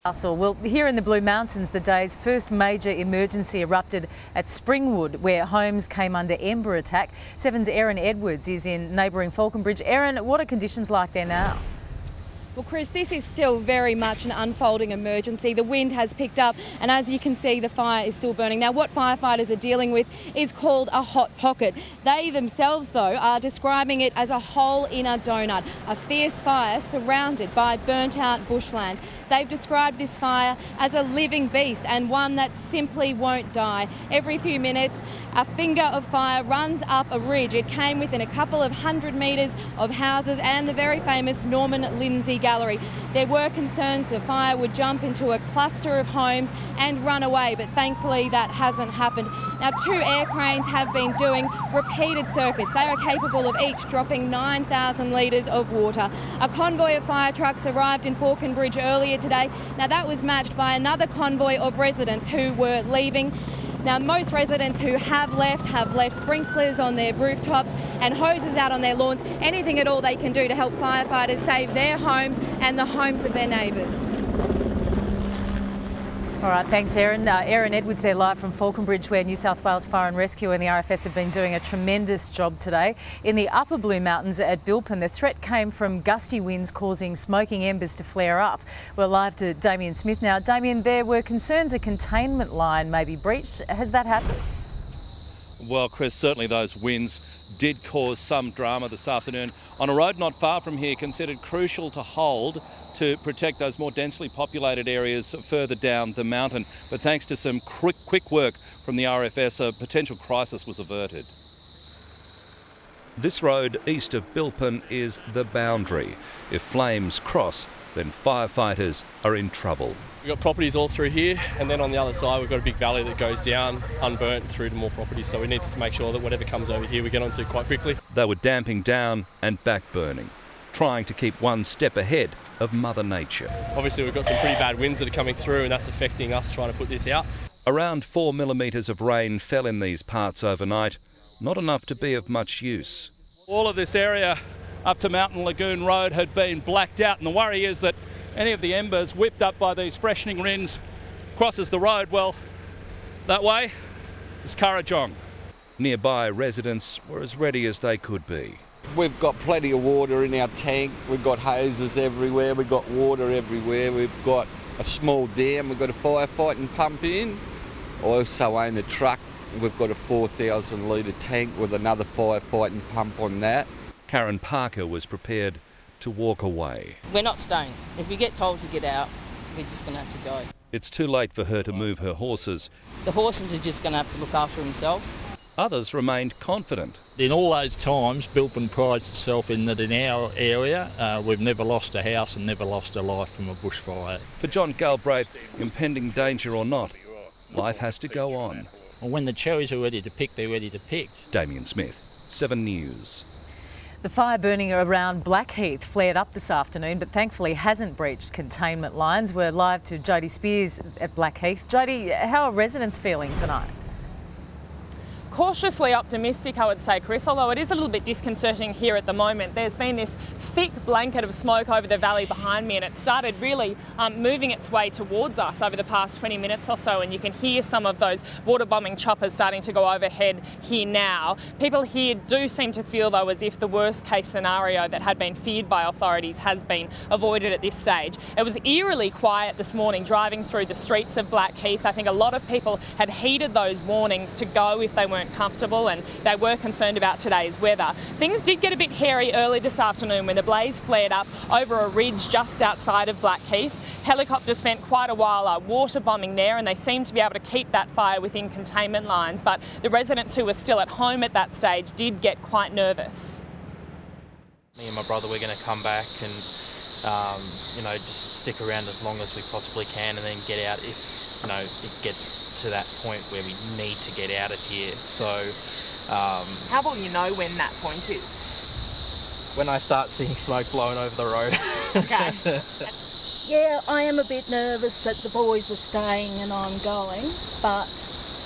Well, here in the Blue Mountains, the day's first major emergency erupted at Springwood, where homes came under ember attack. Seven's Erin Edwards is in neighbouring Falconbridge. Erin, what are conditions like there now? Well, Chris, this is still very much an unfolding emergency. The wind has picked up and as you can see, the fire is still burning. Now, what firefighters are dealing with is called a hot pocket. They themselves, though, are describing it as a hole in a donut, a fierce fire surrounded by burnt-out bushland. They've described this fire as a living beast and one that simply won't die. Every few minutes, a finger of fire runs up a ridge. It came within a couple of 100 metres of houses and the very famous Norman Lindsay Gallery. There were concerns the fire would jump into a cluster of homes and run away, but thankfully that hasn't happened. Now, 2 air cranes have been doing repeated circuits. They are capable of each dropping 9,000 litres of water. A convoy of fire trucks arrived in Falconbridge earlier today. Now, that was matched by another convoy of residents who were leaving. Now, most residents who have left sprinklers on their rooftops and hoses out on their lawns, anything at all they can do to help firefighters save their homes and the homes of their neighbours. All right, thanks, Erin. Erin Edwards there live from Falconbridge, where New South Wales Fire and Rescue and the RFS have been doing a tremendous job today. In the upper Blue Mountains at Bilpin, the threat came from gusty winds causing smoking embers to flare up. We're live to Damien Smith now. Damien, there were concerns a containment line may be breached. Has that happened? Well, Chris, certainly those winds did cause some drama this afternoon on a road not far from here, considered crucial to hold to protect those more densely populated areas further down the mountain. But thanks to some quick work from the RFS, a potential crisis was averted. This road east of Bilpin is the boundary. If flames cross, then firefighters are in trouble. We've got properties all through here, and then on the other side we've got a big valley that goes down unburnt through to more properties, so we need to make sure that whatever comes over here we get onto quite quickly. They were damping down and back burning, trying to keep one step ahead of Mother Nature. Obviously we've got some pretty bad winds that are coming through and that's affecting us trying to put this out. Around 4 millimetres of rain fell in these parts overnight, not enough to be of much use. All of this area up to Mountain Lagoon Road had been blacked out, and the worry is that any of the embers whipped up by these freshening winds crosses the road, well, that way is Currajong. Nearby residents were as ready as they could be. We've got plenty of water in our tank, we've got hoses everywhere, we've got water everywhere, we've got a small dam, we've got a firefighting pump in. I also own a truck, we've got a 4,000 litre tank with another firefighting pump on that. Karen Parker was prepared to walk away. We're not staying. If we get told to get out, we're just going to have to go. It's too late for her to move her horses. The horses are just going to have to look after themselves. Others remained confident. In all those times, Bilpin prides itself in that in our area, we've never lost a house and never lost a life from a bushfire. For John Galbraith, impending danger or not, life has to go on. Well, when the cherries are ready to pick, they're ready to pick. Damien Smith, 7 News. The fire burning around Blackheath flared up this afternoon, but thankfully hasn't breached containment lines. We're live to Jodie Spears at Blackheath. Jodie, how are residents feeling tonight? Cautiously optimistic, I would say, Chris, although it is a little bit disconcerting here at the moment. There's been this thick blanket of smoke over the valley behind me, and it started really moving its way towards us over the past 20 minutes or so, and you can hear some of those water bombing choppers starting to go overhead here now. People here do seem to feel, though, as if the worst case scenario that had been feared by authorities has been avoided at this stage. It was eerily quiet this morning driving through the streets of Blackheath. I think a lot of people had heeded those warnings to go if they weren't comfortable, and they were concerned about today's weather. Things did get a bit hairy early this afternoon when the blaze flared up over a ridge just outside of Blackheath. Helicopters spent quite a while water bombing there, and they seemed to be able to keep that fire within containment lines, but the residents who were still at home at that stage did get quite nervous. Me and my brother, we're going to come back and just stick around as long as we possibly can and then get out if it gets to that point where we need to get out of here. So how will you know when that point is? When I start seeing smoke blowing over the road. Okay. Yeah, I am a bit nervous that the boys are staying and I'm going, but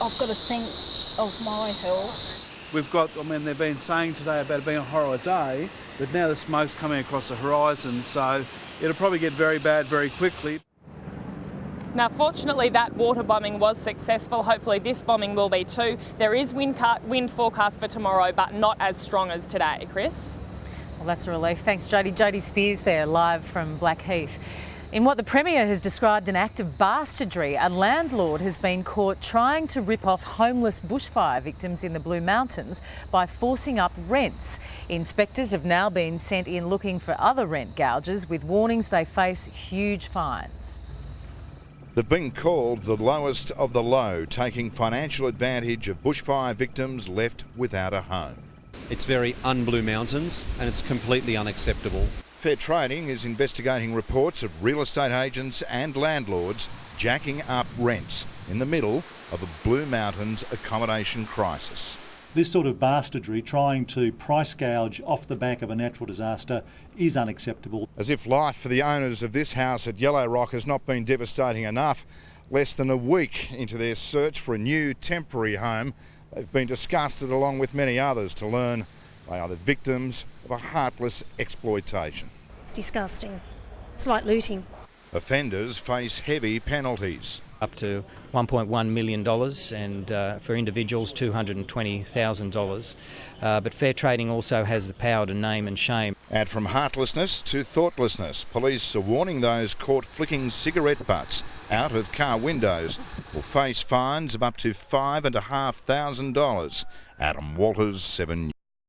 I've got to think of my health. We've got, they've been saying today about it being a horror day, but now the smoke's coming across the horizon, so it'll probably get very bad very quickly. Now, fortunately, that water bombing was successful. Hopefully this bombing will be too. There is wind forecast for tomorrow, but not as strong as today. Chris? Well, that's a relief. Thanks, Jodie. Jodie Spears there, live from Blackheath. In what the Premier has described an act of bastardry, a landlord has been caught trying to rip off homeless bushfire victims in the Blue Mountains by forcing up rents. Inspectors have now been sent in looking for other rent gougers with warnings they face huge fines. They've been called the lowest of the low, taking financial advantage of bushfire victims left without a home. It's very un-Blue Mountains and it's completely unacceptable. Fair Trading is investigating reports of real estate agents and landlords jacking up rents in the middle of a Blue Mountains accommodation crisis. This sort of bastardry, trying to price gouge off the back of a natural disaster, is unacceptable. As if life for the owners of this house at Yellow Rock has not been devastating enough, less than a week into their search for a new temporary home, they've been disgusted along with many others to learn they are the victims of a heartless exploitation. It's disgusting. It's like looting. Offenders face heavy penalties. Up to $1.1 million and for individuals $220,000. But Fair Trading also has the power to name and shame. And from heartlessness to thoughtlessness, police are warning those caught flicking cigarette butts out of car windows will face fines of up to $5,500. Adam Walters, 7 News.